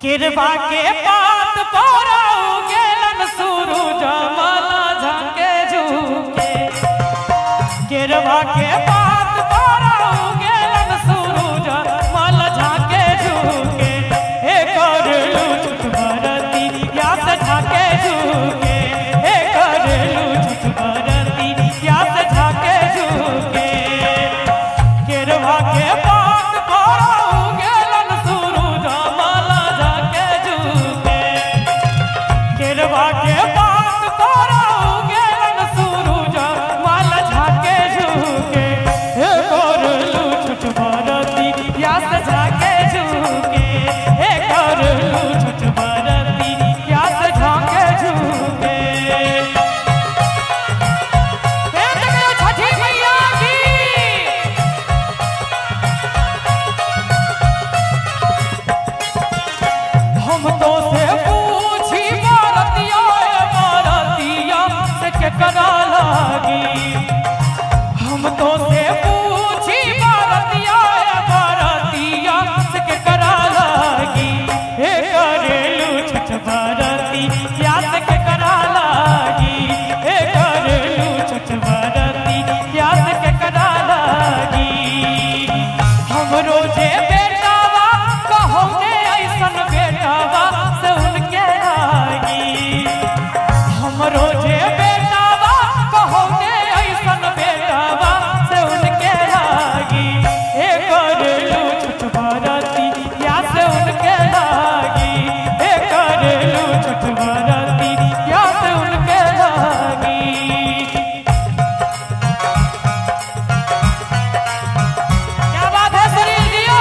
किरबा के पात पोराऊ गेलन सूरज माला झाके झुके। किरबा के पात पोराऊ गेलन सूरज माला झाके झुके। हे करलू छठ बरती यास झाके झुके। हे करलू छठ बरती यास झाके झुके। किरबा के पात पोराऊ गेलन सूरज माला झाके झुके। किरबा के पात पोराऊ गेलन सूरज माला झाके झुके। हे करलू छठ बरती यास झाके झुके। हे करलू छठ बरती यास झाके झुके। छठी मैया की हम तो से पूछी भारतिया भारतिया से के करा लागी। हम तो से पूछी भारतिया भारतिया से के करा लागी। हे करेलू छठ भारती या से के करा लागी। हे करेलू छठ भारती या से के करा लागी। हम रोजे बेटावा कहो ने ऐसन बेटावा से उनके लागी। हम रोजे बेटावा कहो ने ऐसन बेटावा से उनके लागी। हे करलू छठ बरती या से उनके लागी। हे करलू छठ बरती या से उनके लागी। क्या बात है शरीर दियो।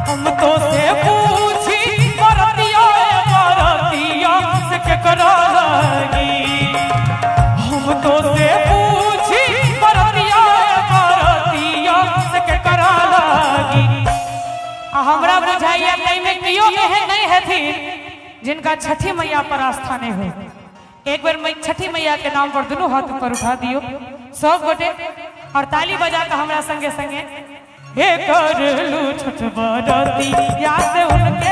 हम तो से पूछी बरतिया बरतिया से के करा लागी। हम तो से पूछी बरतिया बरतिया से के करा लागी। हमरा बुझाइए नहीं में कियो एहन नहीं हथिन जिनका छठी मैया पर आस्था नहीं हो। एक बार मैं छठी मैया के नाम पर दोनों हाथ ऊपर उठा दियो सब गोटे और ताली बजा के हमरा संगे संगे। हे करलू छठ बरती या से उनके